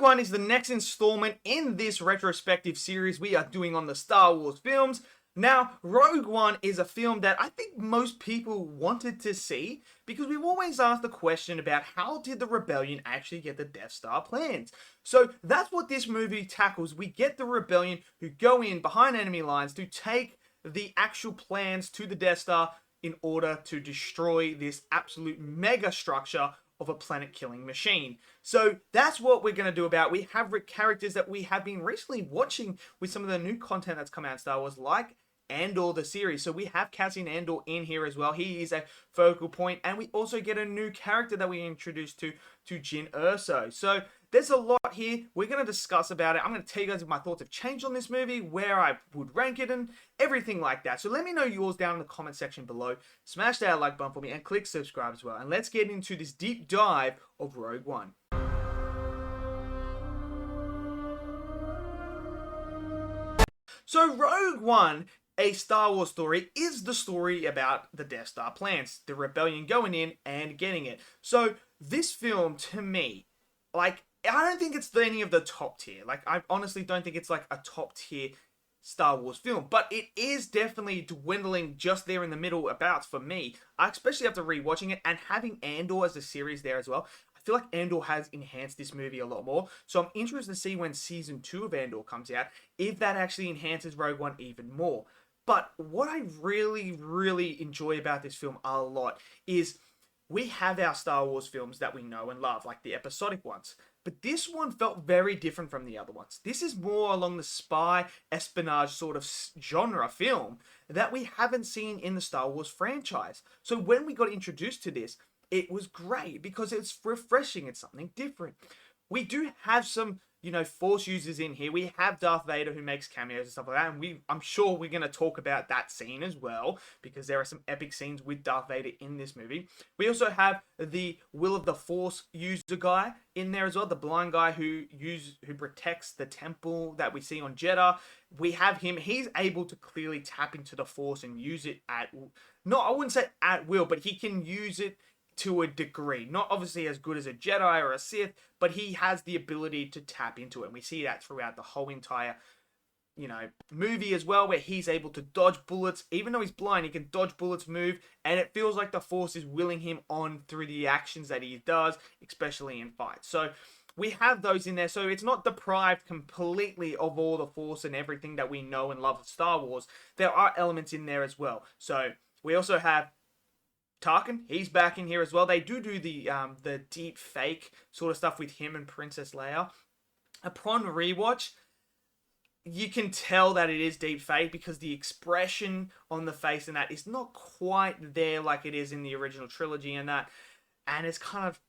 One is the next installment in this retrospective series we are doing on the Star Wars films. Now, Rogue One is a film that I think most people wanted to see because we've always asked the question about how did the rebellion actually get the Death Star plans? So that's what this movie tackles. We get the rebellion who go in behind enemy lines to take the actual plans to the Death Star in order to destroy this absolute mega structure of a planet-killing machine. So that's what we're going to do about. We have characters that we have been recently watching with some of the new content that's come out in Star Wars, like Andor the series. So we have Cassian Andor in here as well. He is a focal point, and we also get a new character that we introduced to Jyn Erso. So there's a lot here. We're going to discuss about it. I'm going to tell you guys if my thoughts have changed on this movie, where I would rank it, and everything like that. So let me know yours down in the comment section below. Smash that like button for me and click subscribe as well. And let's get into this deep dive of Rogue One. So Rogue One, A Star Wars Story, is the story about the Death Star plans, the rebellion going in and getting it. So this film, to me, like, I don't think it's any of the top tier. Like, I honestly don't think it's like a top tier Star Wars film, but it is definitely dwindling just there in the middle about for me. I especially after rewatching it and having Andor as a series there as well. I feel like Andor has enhanced this movie a lot more. So I'm interested to see when season 2 of Andor comes out, if that actually enhances Rogue One even more. But what I really enjoy about this film a lot is we have our Star Wars films that we know and love, like the episodic ones. But this one felt very different from the other ones. This is more along the spy espionage sort of genre film that we haven't seen in the Star Wars franchise. So when we got introduced to this, it was great because it's refreshing. It's something different. We do have some, Force users in here. We have Darth Vader who makes cameos and stuff like that. And I'm sure we're going to talk about that scene as well, because there are some epic scenes with Darth Vader in this movie. We also have the Will of the Force user guy in there as well. The blind guy who protects the temple that we see on Jeddah. We have him. He's able to clearly tap into the Force and use it I wouldn't say at will, but he can use it to a degree. Not obviously as good as a Jedi or a Sith, but he has the ability to tap into it. And we see that throughout the whole entire, movie as well, where he's able to dodge bullets. Even though he's blind, he can dodge bullets, move, and it feels like the Force is willing him on through the actions that he does, especially in fights. So we have those in there. So it's not deprived completely of all the Force and everything that we know and love of Star Wars. There are elements in there as well. So we also have Tarkin, he's back in here as well. They do the deep fake sort of stuff with him and Princess Leia. Upon rewatch, you can tell that it is deep fake because the expression on the face and that is not quite there like it is in the original trilogy and that. And it's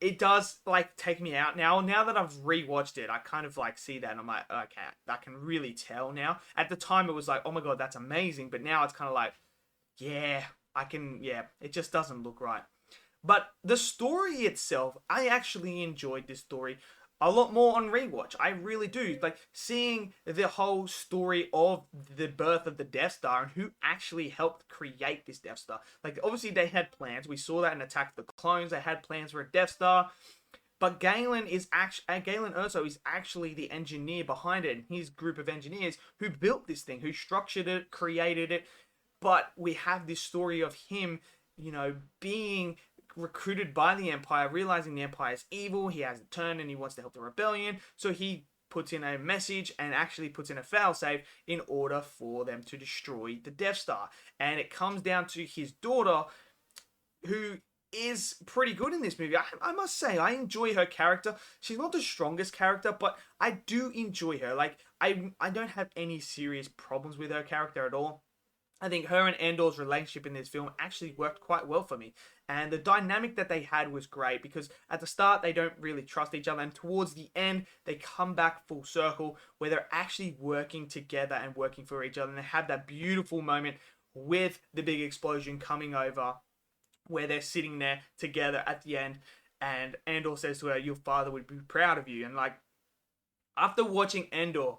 it does like take me out now. Now that I've rewatched it, I kind of like see that and I'm like, okay, I can really tell now. At the time it was like, oh my God, that's amazing. But now it's kind of like, yeah, it just doesn't look right. But the story itself, I actually enjoyed this story a lot more on rewatch. I really do. Like, seeing the whole story of the birth of the Death Star and who actually helped create this Death Star. Like, obviously they had plans. We saw that in Attack of the Clones. They had plans for a Death Star. But Galen Erso is actually the engineer behind it. And his group of engineers who built this thing, who structured it, created it. But we have this story of him, being recruited by the Empire, realizing the Empire is evil. He has a turn and he wants to help the rebellion. So he puts in a message and actually puts in a failsafe in order for them to destroy the Death Star. And it comes down to his daughter, who is pretty good in this movie. I must say, I enjoy her character. She's not the strongest character, but I do enjoy her. Like, I don't have any serious problems with her character at all. I think her and Andor's relationship in this film actually worked quite well for me. And the dynamic that they had was great because at the start, they don't really trust each other. And towards the end, they come back full circle where they're actually working together and working for each other. And they have that beautiful moment with the big explosion coming over where they're sitting there together at the end. And Andor says to her, your father would be proud of you. And like, after watching Andor,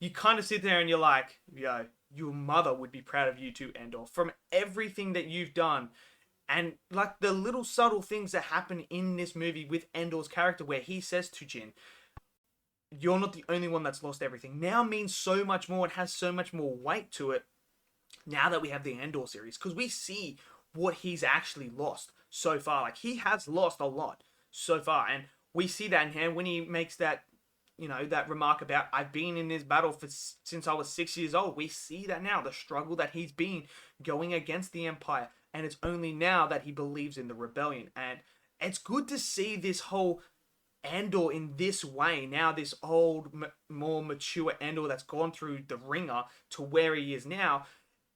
you kind of sit there and you're like, yo, your mother would be proud of you too, Andor, from everything that you've done. And like the little subtle things that happen in this movie with Andor's character where he says to Jyn, you're not the only one that's lost everything now means so much more. It has so much more weight to it now that we have the Andor series, because we see what he's actually lost so far. Like, he has lost a lot so far, and we see that in him when he makes that, that remark about, I've been in this battle since I was 6 years old. We see that now, the struggle that he's been going against the Empire, and it's only now that he believes in the rebellion. And it's good to see this whole Andor in this way now, this old, more mature Andor that's gone through the ringer to where he is now.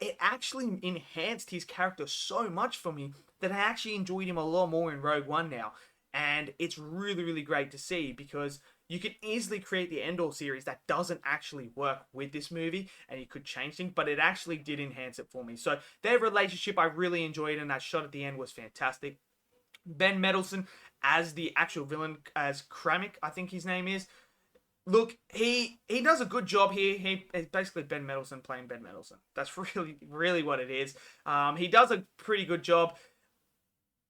It actually enhanced his character so much for me that I actually enjoyed him a lot more in Rogue One now. And it's really, really great to see, because you could easily create the Endor series that doesn't actually work with this movie, and you could change things, but it actually did enhance it for me. So their relationship I really enjoyed, and that shot at the end was fantastic. Ben Mendelsohn as the actual villain, as Kramik, I think his name is. Look, he does a good job here. It's basically Ben Mendelsohn playing Ben Mendelsohn. That's really, really what it is. He does a pretty good job.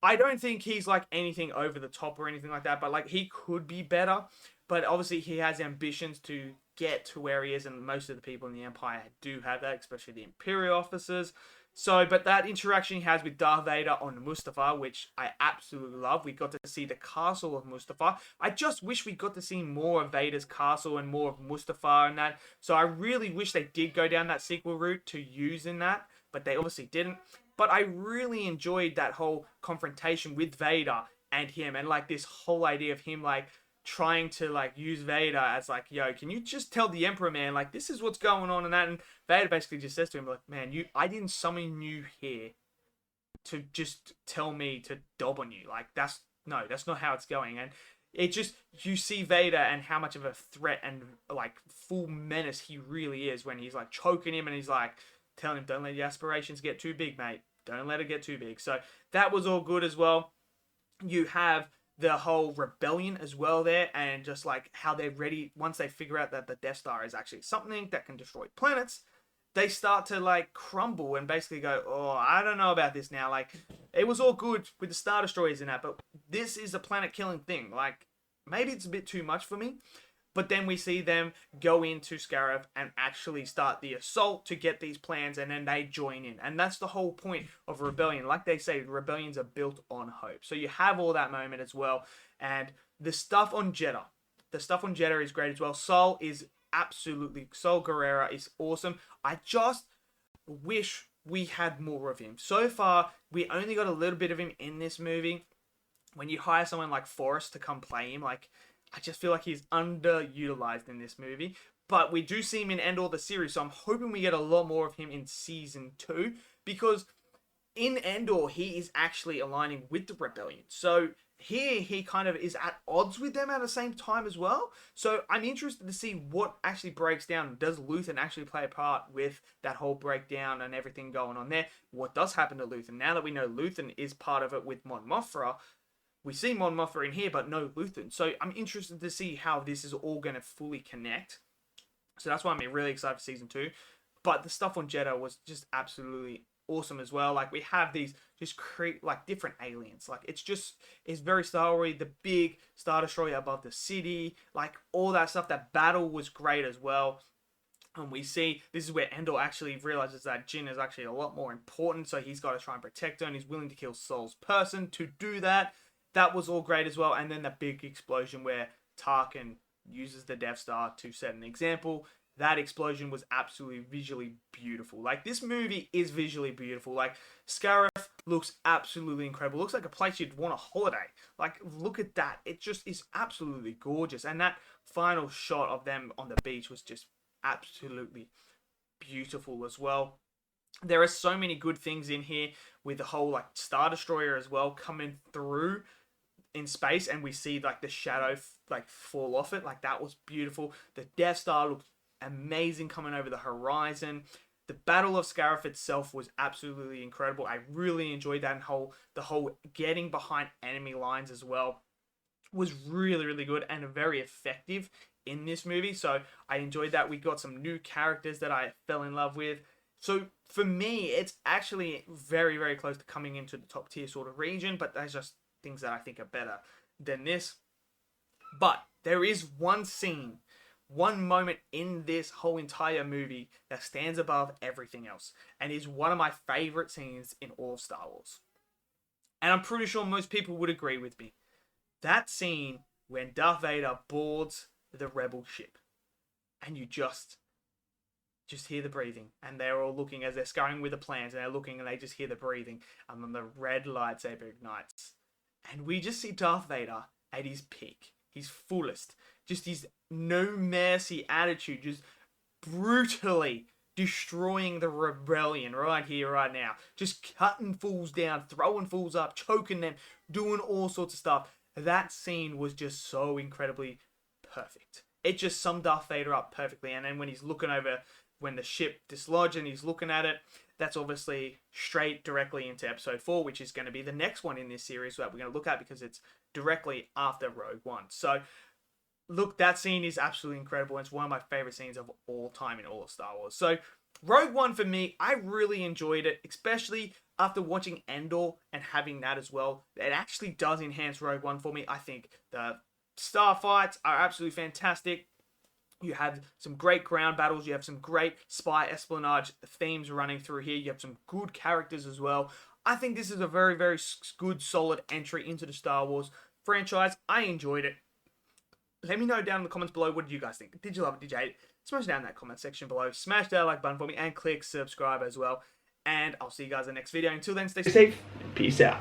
I don't think he's like anything over the top or anything like that, but like, he could be better. But obviously he has ambitions to get to where he is, and most of the people in the Empire do have that, especially the Imperial officers. So, but that interaction he has with Darth Vader on Mustafar, which I absolutely love. We got to see the castle of Mustafar. I just wish we got to see more of Vader's castle and more of Mustafar and that. So I really wish they did go down that sequel route to use in that, but they obviously didn't. But I really enjoyed that whole confrontation with Vader and him, and like this whole idea of him like trying to like use Vader as like, yo, can you just tell the Emperor, man, like, this is what's going on and that. And Vader basically just says to him, like, man, I didn't summon you here to just tell me to dob on you. Like, that's not how it's going. And it just, you see Vader and how much of a threat and like full menace he really is when he's like choking him, and he's like telling him, don't let your aspirations get too big, mate. Don't let it get too big. So that was all good as well. You have the whole rebellion as well there, and just like how they're ready once they figure out that the Death Star is actually something that can destroy planets. They start to like crumble and basically go, oh, I don't know about this now. Like, it was all good with the Star Destroyers in that, but this is a planet killing thing. Like, maybe it's a bit too much for me. But then we see them go into Scarif and actually start the assault to get these plans, and then they join in. And that's the whole point of rebellion. Like they say, rebellions are built on hope. So you have all that moment as well. And the stuff on Jeddah. The stuff on Jeddah is great as well. Sol Guerrera is awesome. I just wish we had more of him. So far, we only got a little bit of him in this movie. When you hire someone like Forrest to come play him, like, I just feel like he's underutilized in this movie. But we do see him in Andor the series, so I'm hoping we get a lot more of him in Season 2. Because in Andor, he is actually aligning with the Rebellion. So here, he kind of is at odds with them at the same time as well. So I'm interested to see what actually breaks down. Does Luthen actually play a part with that whole breakdown and everything going on there? What does happen to Luthen? Now that we know Luthen is part of it with Mon Mothma, we see Mon Mothma in here, but no Luthen. So I'm interested to see how this is all going to fully connect. So that's why I'm really excited for Season 2. But the stuff on Jeddah was just absolutely awesome as well. Like, we have these just like different aliens. Like, it's very Star Wars. The big Star Destroyer above the city. Like, all that stuff. That battle was great as well. And we see, this is where Endor actually realizes that Jyn is actually a lot more important. So he's got to try and protect her, and he's willing to kill Sol's person to do that. That was all great as well. And then the big explosion where Tarkin uses the Death Star to set an example. That explosion was absolutely visually beautiful. Like, this movie is visually beautiful. Like, Scarif looks absolutely incredible. Looks like a place you'd want a holiday. Like, look at that. It just is absolutely gorgeous. And that final shot of them on the beach was just absolutely beautiful as well. There are so many good things in here with the whole like Star Destroyer as well coming through in space, and we see like the shadow like fall off it. Like, that was beautiful. The Death Star looked amazing coming over the horizon. The Battle of Scarif itself was absolutely incredible. I really enjoyed that, and the whole getting behind enemy lines as well was really, really good and very effective in this movie. So I enjoyed that. We got some new characters that I fell in love with. So for me, it's actually very, very close to coming into the top tier sort of region, but there's just things that I think are better than this. But there is one scene one moment in this whole entire movie that stands above everything else and is one of my favorite scenes in all of Star Wars. And I'm pretty sure most people would agree with me. That scene when Darth Vader boards the rebel ship and you just hear the breathing, and they're all looking as they're scurrying with the plans, and they're looking and they just hear the breathing, and then the red lightsaber ignites. And we just see Darth Vader at his peak, his fullest, just his no mercy attitude, just brutally destroying the rebellion right here, right now. Just cutting fools down, throwing fools up, choking them, doing all sorts of stuff. That scene was just so incredibly perfect. It just summed Darth Vader up perfectly. And then when he's looking over, when the ship dislodged and he's looking at it, that's obviously straight directly into episode 4, which is going to be the next one in this series that we're going to look at because it's directly after Rogue One. So, look, that scene is absolutely incredible. It's one of my favorite scenes of all time in all of Star Wars. So, Rogue One for me, I really enjoyed it, especially after watching Endor and having that as well. It actually does enhance Rogue One for me. I think the star fights are absolutely fantastic. You have some great ground battles. You have some great spy espionage themes running through here. You have some good characters as well. I think this is a very, very good, solid entry into the Star Wars franchise. I enjoyed it. Let me know down in the comments below, what did you guys think? Did you love it? Did you hate it? Smash down in that comment section below. Smash that like button for me and click subscribe as well. And I'll see you guys in the next video. Until then, stay safe and peace out.